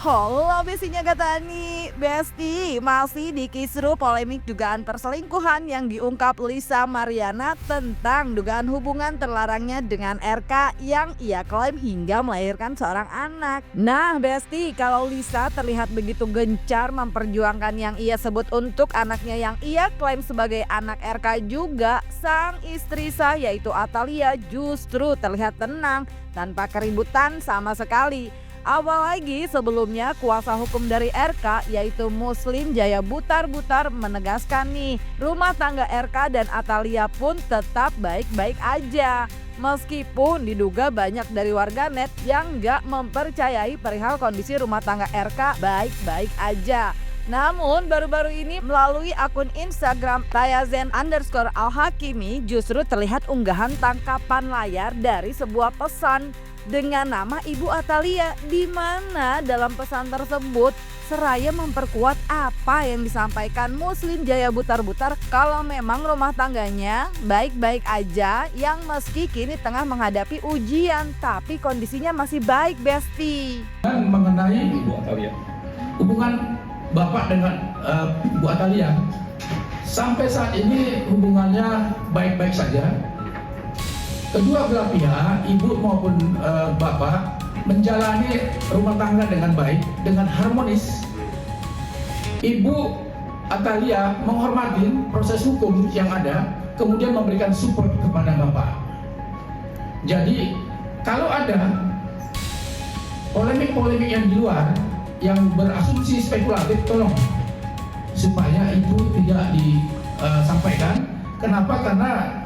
Halo Besinya Gatani, Besti masih di kisru polemik dugaan perselingkuhan yang diungkap Lisa Mariana tentang dugaan hubungan terlarangnya dengan RK yang ia klaim hingga melahirkan seorang anak. Nah Besti, kalau Lisa terlihat begitu gencar memperjuangkan yang ia sebut untuk anaknya yang ia klaim sebagai anak RK juga, sang istri sah yaitu Atalia justru terlihat tenang tanpa keributan sama sekali. Apalagi sebelumnya kuasa hukum dari RK yaitu Muslim Jaya Butar-Butar menegaskan nih, rumah tangga RK dan Atalia pun tetap baik-baik aja. Meskipun diduga banyak dari warganet yang gak mempercayai perihal kondisi rumah tangga RK baik-baik aja. Namun baru-baru ini melalui akun Instagram Tayazen_Al-Hakimi justru terlihat unggahan tangkapan layar dari sebuah pesan dengan nama Ibu Atalia, di mana dalam pesan tersebut seraya memperkuat apa yang disampaikan Muslim Jaya Butar-Butar kalau memang rumah tangganya baik-baik aja, yang meski kini tengah menghadapi ujian tapi kondisinya masih baik, Besti. Dan mengenai Ibu Atalia, hubungan Bapak dengan Ibu Atalia sampai saat ini hubungannya baik-baik saja. Kedua belah pihak, ibu maupun bapak, menjalani rumah tangga dengan baik, dengan harmonis. Ibu Atalia menghormati proses hukum yang ada, kemudian memberikan support kepada bapak. Jadi, kalau ada polemik-polemik yang di luar, yang berasumsi spekulatif, tolong supaya itu tidak disampaikan. Kenapa? Karena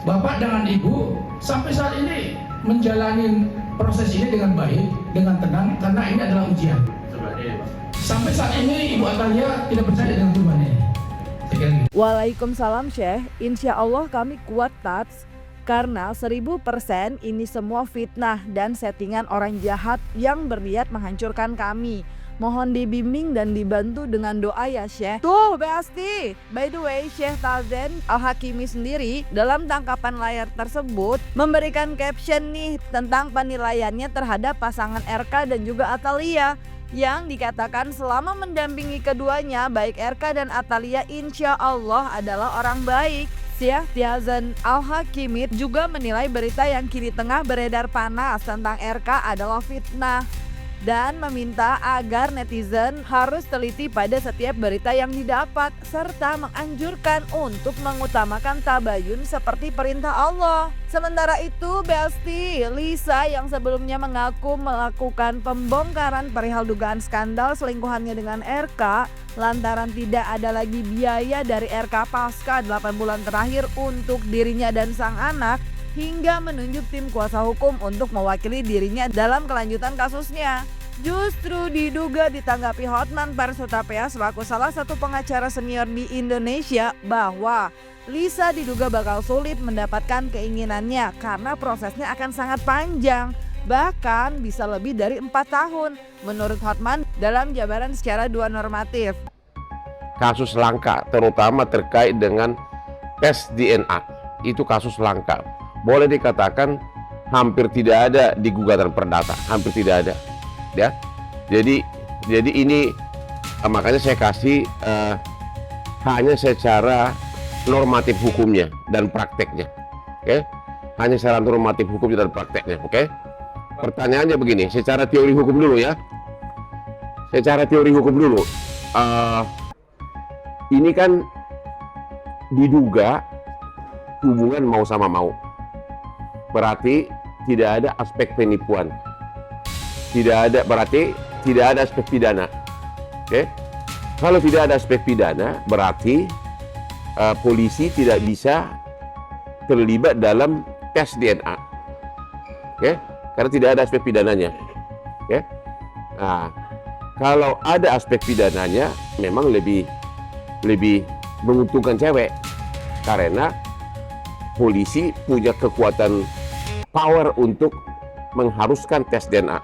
Bapak dengan Ibu sampai saat ini menjalani proses ini dengan baik, dengan tenang, karena ini adalah ujian. Sampai saat ini Ibu Atalia tidak percaya dengan tuduhan ini. Waalaikumsalam Syekh, insya Allah kami kuat Tats, karena 1000% ini semua fitnah dan settingan orang jahat yang berniat menghancurkan kami. Mohon dibimbing dan dibantu dengan doa ya Syekh. Tuh Besti, by the way Syekh Tayazen Al-Hakimi sendiri dalam tangkapan layar tersebut memberikan caption nih tentang penilaiannya terhadap pasangan RK dan juga Atalia, yang dikatakan selama mendampingi keduanya baik RK dan Atalia insya Allah adalah orang baik. Syekh Tayazen Al-Hakimi juga menilai berita yang kini tengah beredar panas tentang RK adalah fitnah dan meminta agar netizen harus teliti pada setiap berita yang didapat serta menganjurkan untuk mengutamakan tabayun seperti perintah Allah. Sementara itu Besti, Lisa yang sebelumnya mengaku melakukan pembongkaran perihal dugaan skandal selingkuhannya dengan RK lantaran tidak ada lagi biaya dari RK pasca 8 bulan terakhir untuk dirinya dan sang anak, hingga menunjuk tim kuasa hukum untuk mewakili dirinya dalam kelanjutan kasusnya. Justru diduga ditanggapi Hotman Paris Hutapea selaku salah satu pengacara senior di Indonesia bahwa Lisa diduga bakal sulit mendapatkan keinginannya karena prosesnya akan sangat panjang, bahkan bisa lebih dari 4 tahun menurut Hotman dalam jabaran secara dua normatif. Kasus langka terutama terkait dengan tes DNA, itu kasus langka. Boleh dikatakan hampir tidak ada di gugatan perdata, hampir tidak ada, ya. Jadi ini makanya saya kasih hanya secara normatif hukumnya dan prakteknya, oke? Hanya secara normatif hukumnya dan prakteknya, oke? Pertanyaannya begini, secara teori hukum dulu ya. Secara teori hukum dulu, ini kan diduga hubungan mau sama mau. Berarti tidak ada aspek penipuan, berarti tidak ada aspek pidana. Oke? Kalau tidak ada aspek pidana, berarti polisi tidak bisa terlibat dalam tes DNA. Oke? Karena tidak ada aspek pidananya. Oke? Nah, kalau ada aspek pidananya, memang lebih menguntungkan cewek, karena polisi punya kekuatan power untuk mengharuskan tes DNA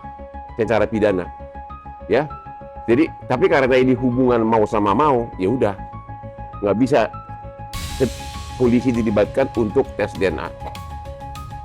secara pidana, ya. Jadi, tapi karena ini hubungan mau sama mau, ya udah, nggak bisa polisi dilibatkan untuk tes DNA.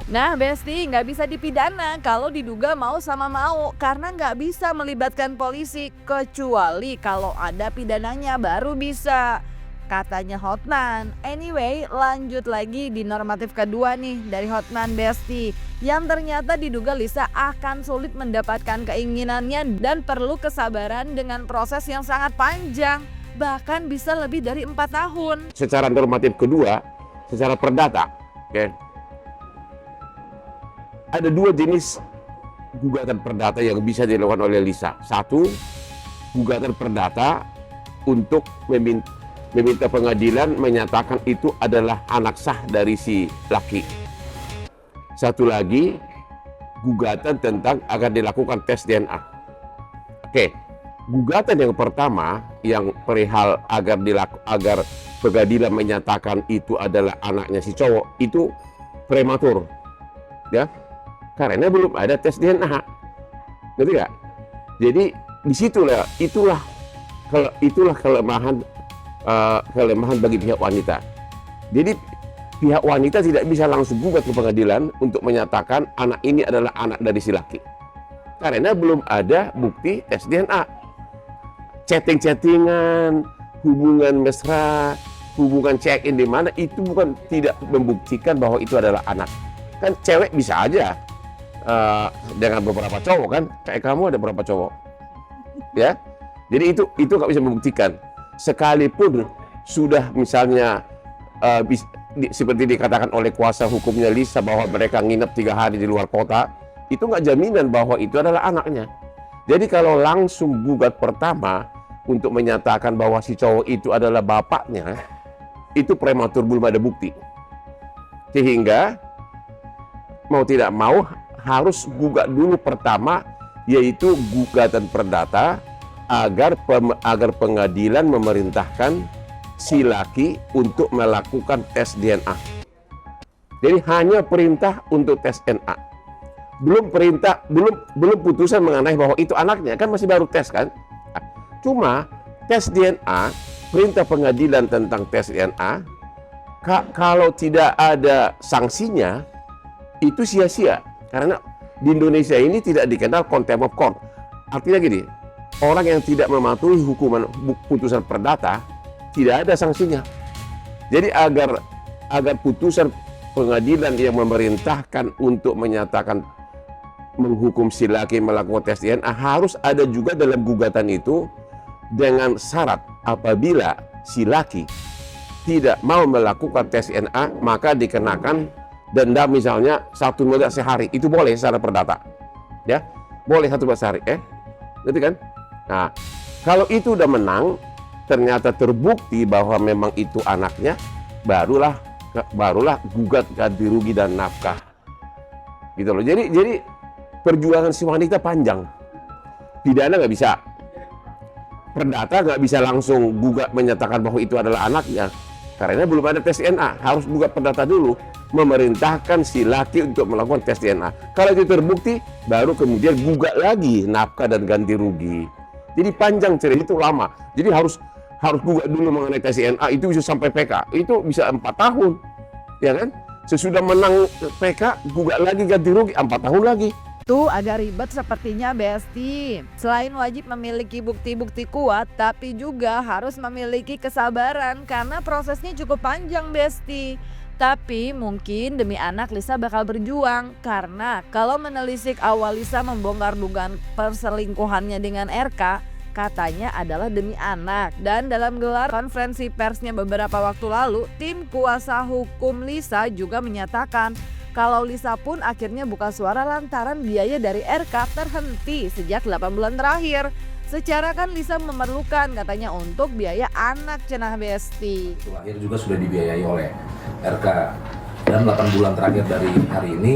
Nah, Besti, nggak bisa dipidana kalau diduga mau sama mau karena nggak bisa melibatkan polisi kecuali kalau ada pidananya baru bisa. Katanya Hotman. Anyway, lanjut lagi di normatif kedua nih dari Hotman Besti yang ternyata diduga Lisa akan sulit mendapatkan keinginannya dan perlu kesabaran dengan proses yang sangat panjang, bahkan bisa lebih dari 4 tahun. Secara normatif kedua, secara perdata, oke. Ada 2 jenis gugatan perdata yang bisa dilakukan oleh Lisa. Satu, gugatan perdata untuk meminta pengadilan menyatakan itu adalah anak sah dari si laki. Satu lagi, gugatan tentang agar dilakukan tes DNA. Oke, gugatan yang pertama yang perihal agar pengadilan menyatakan itu itulah anaknya si cowok itu prematur, ya. Karena belum ada tes DNA, ngerti nggak? Jadi itulah kelemahan bagi pihak wanita. Jadi pihak wanita tidak bisa langsung gugat ke pengadilan untuk menyatakan anak ini adalah anak dari si laki, karena belum ada bukti tes DNA. Chatting-chattingan, hubungan mesra, hubungan check-in di mana itu bukan tidak membuktikan bahwa itu adalah anak. Kan cewek bisa aja dengan beberapa cowok, kan kayak kamu ada berapa cowok, ya. Jadi itu nggak bisa membuktikan. Sekalipun sudah misalnya seperti dikatakan oleh kuasa hukumnya Lisa bahwa mereka nginep 3 hari di luar kota, itu nggak jaminan bahwa itu adalah anaknya. Jadi kalau langsung gugat pertama untuk menyatakan bahwa si cowok itu adalah bapaknya, itu prematur, belum ada bukti. Sehingga mau tidak mau harus gugat dulu pertama, yaitu gugatan perdata agar pengadilan memerintahkan si laki untuk melakukan tes DNA. Jadi hanya perintah untuk tes DNA. Belum putusan mengenai bahwa itu anaknya, kan masih baru tes kan. Cuma tes DNA, perintah pengadilan tentang tes DNA, kalau tidak ada sanksinya itu sia-sia. Karena di Indonesia ini tidak dikenal contempt of court. Artinya gini, orang yang tidak mematuhi hukuman putusan perdata tidak ada sanksinya. Jadi agar putusan pengadilan yang memerintahkan untuk menyatakan menghukum si laki melakukan tes DNA harus ada juga dalam gugatan itu dengan syarat apabila si laki tidak mau melakukan tes DNA maka dikenakan denda misalnya 1 miliar sehari. Itu boleh secara perdata, ya, boleh 1 miliar sehari, ngerti kan? Nah, kalau itu udah menang, ternyata terbukti bahwa memang itu anaknya, barulah gugat ganti rugi dan nafkah, gitu loh. Jadi perjuangan si wanita panjang. Pidana nggak bisa, perdata nggak bisa langsung gugat menyatakan bahwa itu adalah anaknya, karena belum ada tes DNA. Harus gugat perdata dulu, memerintahkan si laki untuk melakukan tes DNA. Kalau itu terbukti, baru kemudian gugat lagi nafkah dan ganti rugi. Jadi panjang cerita, itu lama. Jadi harus gugat dulu mengenai tes DNA, itu bisa sampai PK. Itu bisa 4 tahun, ya kan? Sesudah menang PK, gugat lagi ganti rugi 4 tahun lagi. Tuh agak ribet sepertinya, Besti. Selain wajib memiliki bukti-bukti kuat, tapi juga harus memiliki kesabaran karena prosesnya cukup panjang, Besti. Tapi mungkin demi anak Lisa bakal berjuang, karena kalau menelisik awal Lisa membongkar dugaan perselingkuhannya dengan RK, katanya adalah demi anak. Dan dalam gelar konferensi persnya beberapa waktu lalu, tim kuasa hukum Lisa juga menyatakan kalau Lisa pun akhirnya buka suara lantaran biaya dari RK terhenti sejak 8 bulan terakhir. Secara kan Lisa memerlukan katanya untuk biaya anak, cenah Besti. Lahir juga sudah dibiayai oleh RK, dan 8 bulan terakhir dari hari ini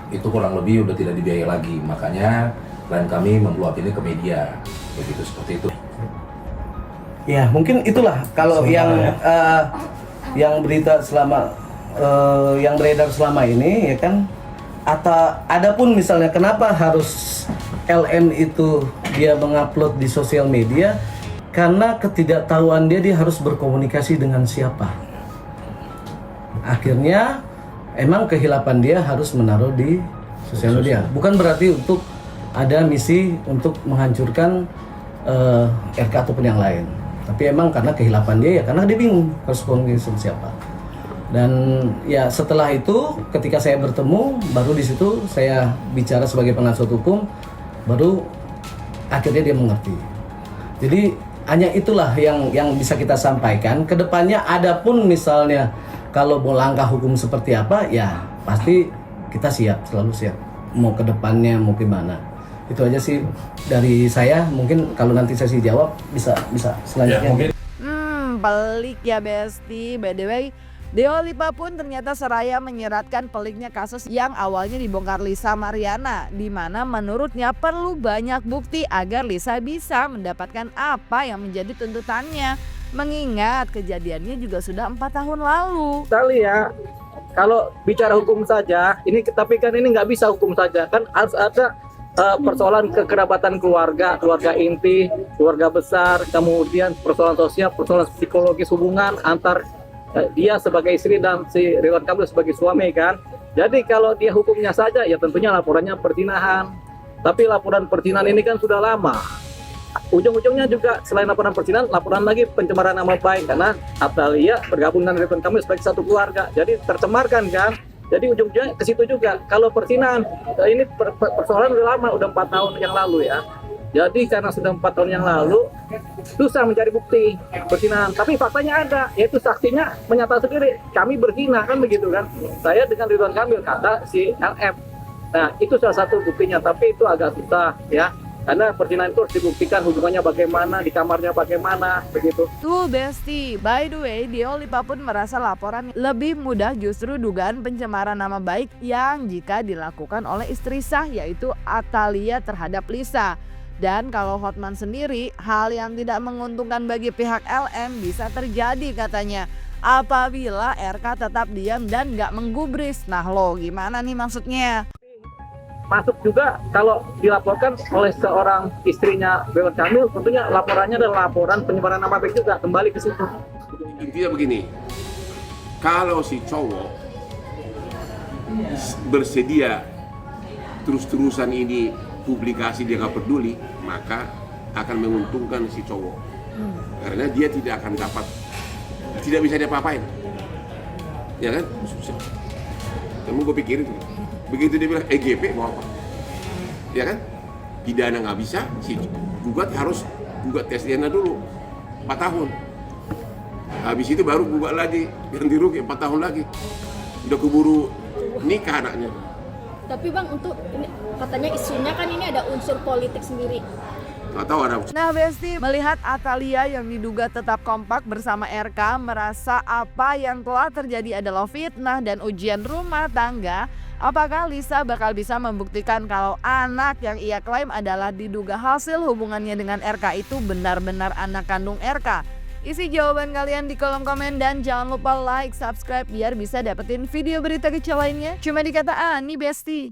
itu kurang lebih udah tidak dibiayai lagi. Makanya klien kami membuat ini ke media, begitu, seperti itu. Ya mungkin itulah kalau yang berita selama yang beredar selama ini, ya kan. Atau ada pun misalnya kenapa harus LM itu dia mengupload di sosial media, karena ketidaktahuan dia harus berkomunikasi dengan siapa. Akhirnya emang kehilapan dia harus menaruh di sosial media. Bukan berarti untuk ada misi untuk menghancurkan RK ataupun yang lain. Tapi emang karena kehilapan dia ya karena dia bingung harus komunikasi sama siapa. Dan ya setelah itu ketika saya bertemu baru di situ saya bicara sebagai penasihat hukum, baru akhirnya dia mengerti. Jadi hanya itulah yang bisa kita sampaikan. Kedepannya adapun misalnya kalau mau langkah hukum seperti apa ya pasti kita siap, selalu siap. Mau kedepannya mau gimana. Itu aja sih dari saya. Mungkin kalau nanti sesi jawab bisa selanjutnya. Pelik ya Besti. By the way, Deo Lipa pun ternyata seraya menyeratkan peliknya kasus yang awalnya dibongkar Lisa Mariana, di mana menurutnya perlu banyak bukti agar Lisa bisa mendapatkan apa yang menjadi tuntutannya. Mengingat kejadiannya juga sudah 4 tahun lalu. Sekali ya, kalau bicara hukum saja, ini tapi kan ini nggak bisa hukum saja, kan harus ada persoalan kekerabatan keluarga inti, keluarga besar, kemudian persoalan sosial, persoalan psikologis hubungan antar dia sebagai istri dan si Ridwan Kamil sebagai suami kan. Jadi kalau dia hukumnya saja ya tentunya laporannya perzinahan. Tapi laporan perzinahan ini kan sudah lama. Ujung-ujungnya juga selain laporan perzinahan, laporan lagi pencemaran nama baik karena Atalia bergabung dengan Ridwan Kamil sebagai satu keluarga. Jadi tercemarkan kan. Jadi ujung-ujungnya ke situ juga. Kalau perzinahan ini persoalan udah lama, udah 4 tahun yang lalu ya. Jadi karena sudah 4 tahun yang lalu susah mencari bukti perzinahan. Tapi faktanya ada, yaitu saksinya menyatakan sendiri kami berzina kan begitu kan. Saya dengan Ridwan Kamil kata si LF. Nah itu salah satu buktinya. Tapi itu agak susah ya. Karena perzinahan itu harus dibuktikan hubungannya bagaimana, di kamarnya bagaimana, begitu. Tuh Besti, by the way, Deo Lipa pun merasa laporan lebih mudah justru dugaan pencemaran nama baik yang jika dilakukan oleh istri sah yaitu Atalia terhadap Lisa. Dan kalau Hotman sendiri, hal yang tidak menguntungkan bagi pihak LM bisa terjadi katanya apabila RK tetap diam dan nggak menggubris. Nah lo gimana nih maksudnya? Masuk juga kalau dilaporkan oleh seorang istrinya Ridwan Kamil, tentunya laporannya adalah laporan penyebaran nama baik juga, kembali ke situ. Intinya begini, kalau si cowok bersedia terus-terusan ini publikasi dia nggak peduli, maka akan menguntungkan si cowok. Karena dia tidak akan dapat, tidak bisa diapa-apain. Ya kan? Kamu gue pikirin, begitu dia bilang EGP mau apa? Ya kan? Pidana nggak bisa, si gugat harus gugat tes DNA dulu 4 tahun. Habis itu baru gugat lagi, ganti rugi 4 tahun lagi. Udah keburu nikah anaknya. Tapi Bang, untuk ini katanya isunya kan ini ada unsur politik sendiri. Nggak tahu ada. Nah Besti, melihat Atalia yang diduga tetap kompak bersama RK merasa apa yang telah terjadi adalah fitnah dan ujian rumah tangga, apakah Lisa bakal bisa membuktikan kalau anak yang ia klaim adalah diduga hasil hubungannya dengan RK itu benar-benar anak kandung RK? Isi jawaban kalian di kolom komen dan jangan lupa like, subscribe biar bisa dapetin video berita kecil lainnya cuma di Kata Ani Besti.